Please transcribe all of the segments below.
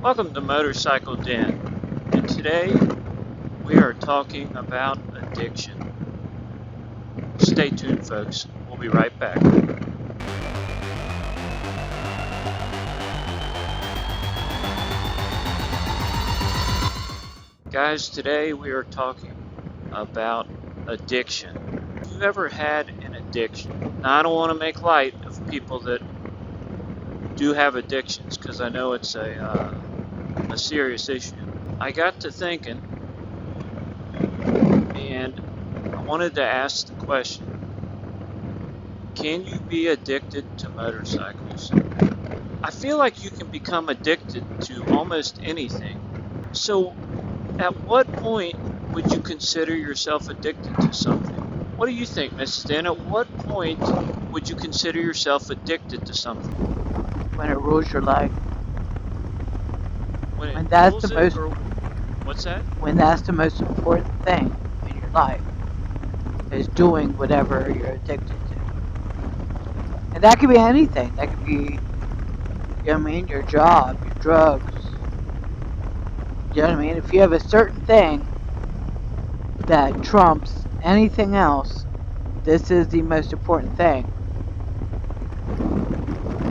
Welcome to Motorcycle Den, and today we are talking about addiction. Stay tuned, folks. We'll be right back. Guys, today we are talking about addiction. Have you ever had an addiction? Now, I don't want to make light of people that do have addictions because I know it's a serious issue. I got to thinking, and I wanted to ask the question, can you be addicted to motorcycles? I feel like you can become addicted to almost anything. So at what point would you consider yourself addicted to something? What do you think, Mrs. Den? At what point would you consider yourself addicted to something? When it rules your life. When that's the most. What's that? When that's the most important thing in your life, is doing whatever you're addicted to. And that could be anything. That could be, you know what I mean, your job, your drugs. You know what I mean? If you have a certain thing that trumps anything else, this is the most important thing.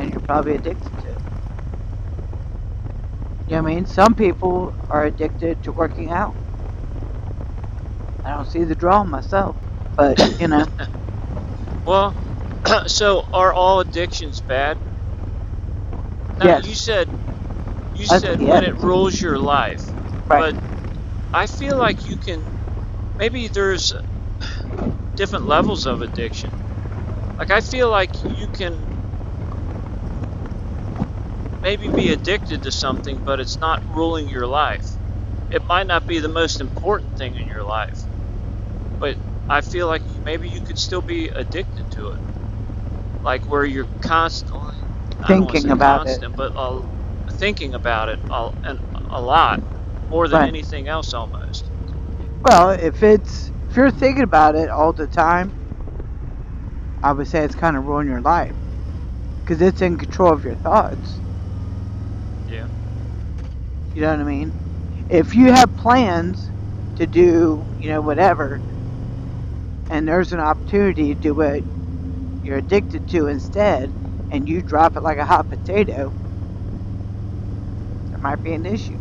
And you're probably addicted to it. You know what I mean? Some people are addicted to working out. I don't see the draw myself, but, you know. Well, so are all addictions bad? Now, yes. You said when it rules your life. Right. But I feel like you can, maybe there's different levels of addiction. Like I feel like you can maybe be addicted to something, but it's not ruling your life. It might not be the most important thing in your life, but I feel like maybe you could still be addicted to it. Like where you're constantly thinking about it, but thinking about it a lot, more than anything else almost. Well, if you're thinking about it all the time, I would say it's kind of ruining your life because it's in control of your thoughts. Yeah. You know what I mean? If you have plans to do, you know, whatever, and there's an opportunity to do what you're addicted to instead, and you drop it like a hot potato, there might be an issue.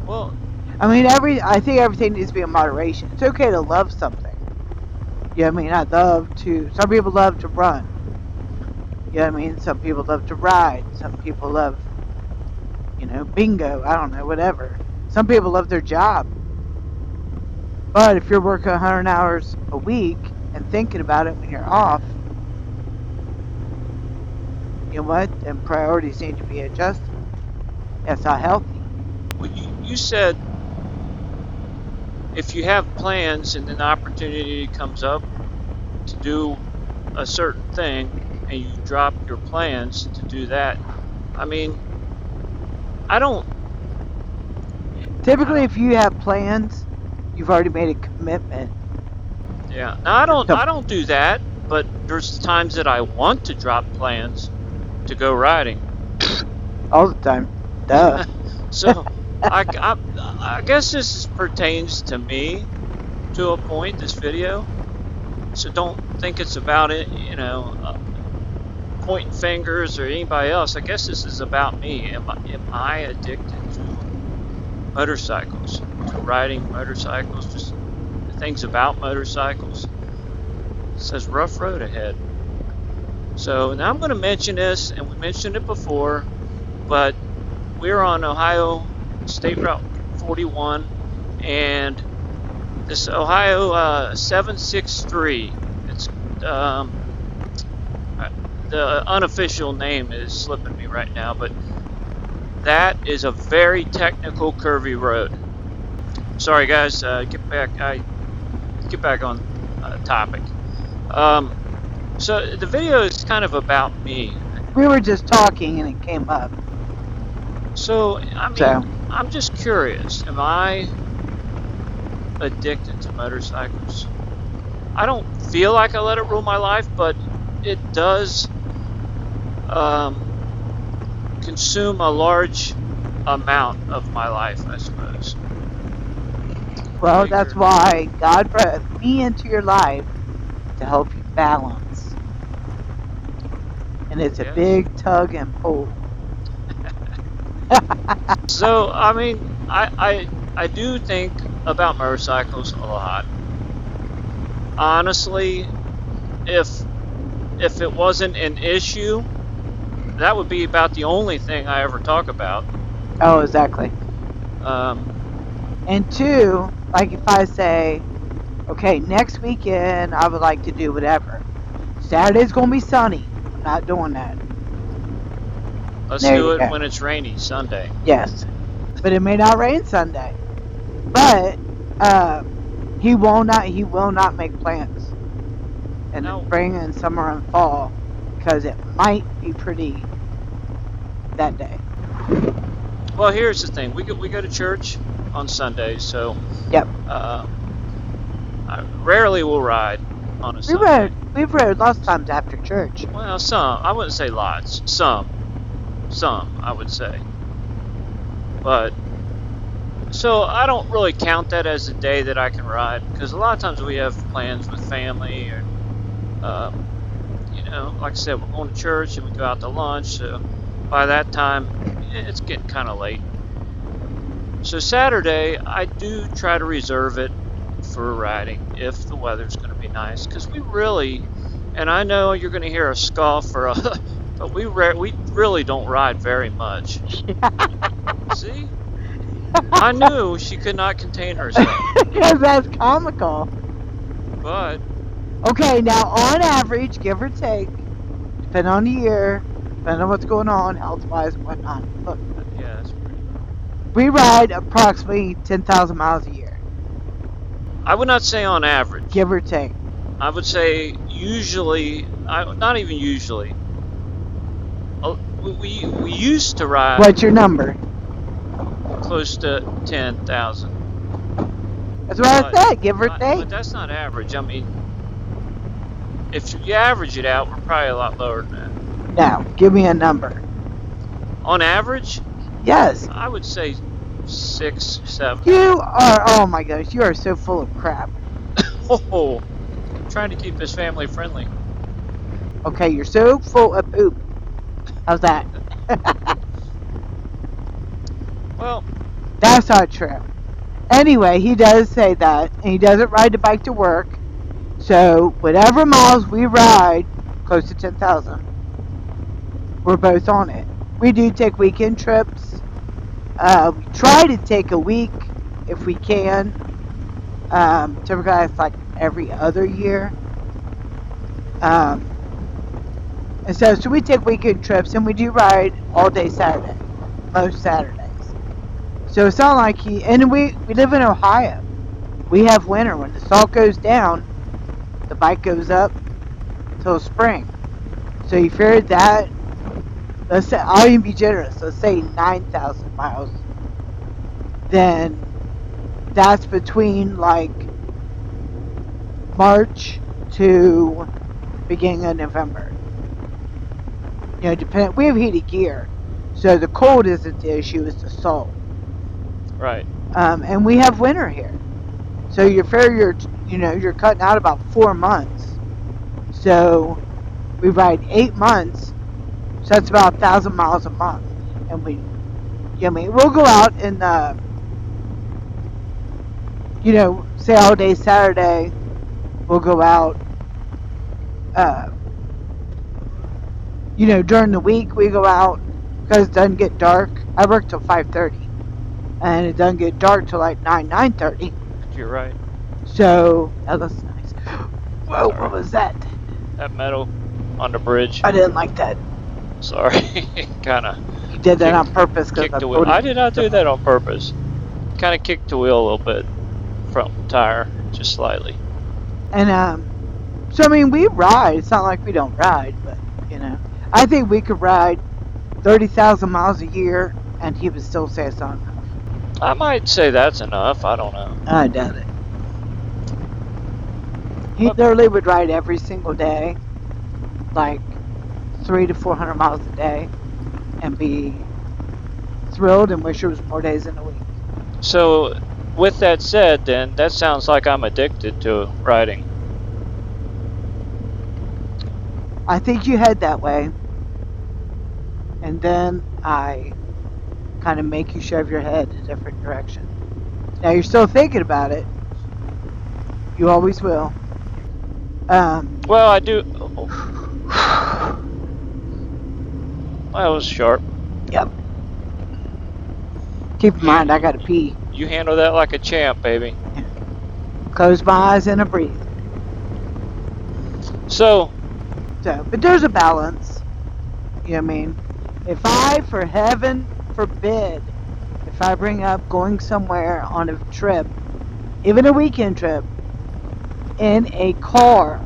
Well, I mean, I think everything needs to be in moderation. It's okay to love something. You know what I mean? Some people love to run. You know what I mean? Some people love to ride. Some people love, you know, bingo. I don't know, whatever. Some people love their job. But if you're working 100 hours a week and thinking about it when you're off, you know what? Then priorities need to be adjusted. That's not healthy. Well, you said if you have plans and an opportunity comes up to do a certain thing and you drop your plans to do that, I mean, Typically, if you have plans, you've already made a commitment. Yeah. Now, I don't do that, but there's times that I want to drop plans to go riding. All the time. Duh. So, I guess this pertains to me to a point, this video. So don't think it's about it, you know, pointing fingers or anybody else. I guess this is about me. Am I addicted to motorcycles, to riding motorcycles, just things about motorcycles? It says rough road ahead. So now I'm going to mention this, and we mentioned it before, but we're on Ohio State Route 41, and this Ohio 763. It's the unofficial name is slipping me right now, but that is a very technical curvy road. Sorry guys, get back on topic. So the video is kind of about me. We were just talking and it came up. So I mean, I'm just curious, am I addicted to motorcycles? I don't feel like I let it rule my life, but it does consume a large amount of my life, I suppose. Well, that's why God brought me into your life to help you balance. And it's a big tug and pull. So, I mean, I do think about motorcycles a lot. Honestly, if it wasn't an issue, that would be about the only thing I ever talk about. Oh, exactly. Um, And two, like if I say, okay, next weekend I would like to do whatever. Saturday's going to be sunny. I'm not doing that. let's There do you it go. when it's rainy, Sunday. Yes. But it may not rain Sunday. But he will not make plans in the spring and summer and fall because it might be pretty that day. Well, here's the thing: we go to church on Sundays, so Yep. I rarely will ride on a Sunday. We've rode lots of times after church. Well, some. I wouldn't say lots. Some, I would say. But so I don't really count that as a day that I can ride because a lot of times we have plans with family, or you know, like I said, we're going to church and we go out to lunch. So by that time, it's getting kind of late. So Saturday, I do try to reserve it for riding if the weather's going to be nice, because we really, and I know you're going to hear a scoff but we really don't ride very much. See, I knew she could not contain herself. Because that's comical. But okay, now on average, give or take, depending on the year, depending on what's going on, health-wise, whatnot. Look, yeah, that's pretty. We ride approximately 10,000 miles a year. I would not say on average. Give or take. I would say usually, not even usually. We used to ride. What's your number? Close to 10,000. That's what I said, give or take. But that's not average. I mean, if you average it out, we're probably a lot lower than that. Now, give me a number. On average? Yes. I would say 6, 7. You are, oh my gosh, you are so full of crap. Oh, I'm trying to keep this family friendly. Okay, you're so full of poop. How's that? Well, that's not true. Anyway, he does say that, and he doesn't ride the bike to work. So, whatever miles we ride, close to 10,000, we're both on it. We do take weekend trips. We try to take a week if we can. Typically, it's like every other year. And so we take weekend trips, and we do ride all day Saturday, most Saturdays. So it's not like and we live in Ohio. We have winter. When the salt goes down, the bike goes up till spring. So you figure that, let's say, I'll even be generous, let's say 9,000 miles. Then that's between like March to beginning of November. You know, we have heated gear, so the cold isn't the issue, it's the salt. Right. And we have winter here, so you're cutting out about 4 months. So we ride 8 months, so that's about 1,000 miles a month. And we'll go out and say all day Saturday, we'll go out. During the week we go out because it doesn't get dark. I work till 5:30, and it doesn't get dark till like 9:30. You're right. So that looks nice. Whoa, what was that? That metal on the bridge. I didn't like that. Sorry, kind of. You did that on purpose. Kicked the wheel. I did not do that on purpose. Kind of kicked the wheel a little bit, front tire, just slightly. And so I mean, we ride. It's not like we don't ride, but I think we could ride 30,000 miles a year, and he would still say it's not enough. I might say that's enough. I don't know. I doubt it. He literally would ride every single day, like 300 to 400 miles a day, and be thrilled and wish there was more days in a week. So, with that said, then, that sounds like I'm addicted to riding. I think you head that way, and then I kind of make you shove your head in a different direction. Now you're still thinking about it. You always will. Well, I do. Oh. That was sharp. Yep. Keep in mind, I gotta pee. You handle that like a champ, baby. Close my eyes and I breathe. So, but there's a balance. You know what I mean? If I, for heaven forbid, if I bring up going somewhere on a trip, even a weekend trip, in a car,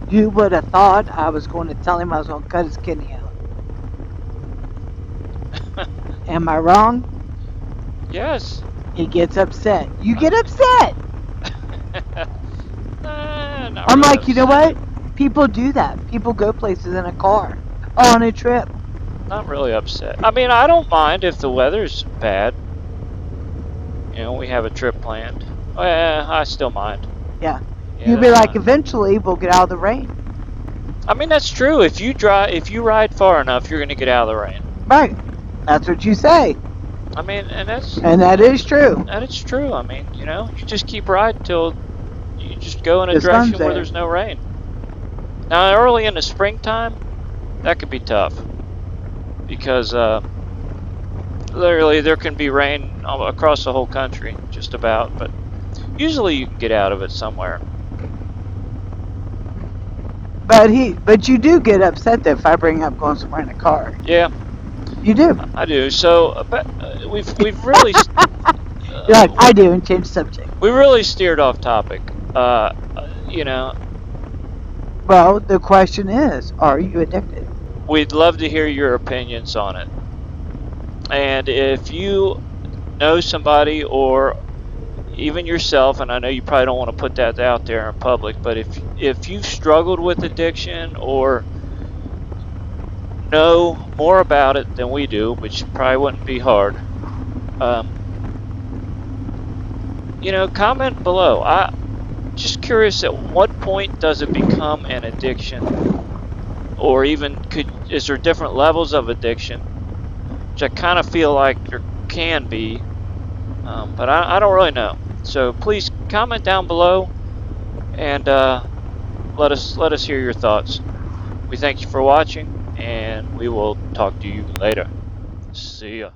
you would have thought I was going to tell him I was going to cut his kidney out. Am I wrong? yes. He gets upset. You get upset. I'm really like, you know what? People do that. People go places in a car on a trip. Not really upset. I mean, I don't mind if the weather's bad. You know, we have a trip planned. I still mind. Yeah. You'd be like, eventually we'll get out of the rain. I mean, that's true. If you ride far enough, you're going to get out of the rain. Right. That's what you say. I mean, and that is true. That is true. I mean, you know, you just keep riding till you just go in a direction where there's no rain. Now, early in the springtime, that could be tough because literally there can be rain across the whole country, just about. But usually you can get out of it somewhere. But you do get upset that if I bring up going somewhere in a car. Yeah. You do. I do. So, but we've really. You're like, I do, and change subject. We really steered off topic. You know. Well, the question is, are you addicted? We'd love to hear your opinions on it. And if you know somebody or even yourself, and I know you probably don't want to put that out there in public, but if you've struggled with addiction or know more about it than we do, which probably wouldn't be hard, you know, comment below. I'm just curious, at what point does it become an addiction? Or even is there different levels of addiction? Which I kind of feel like there can be, but I don't really know. So please comment down below and let us hear your thoughts. We thank you for watching, and we will talk to you later. See ya.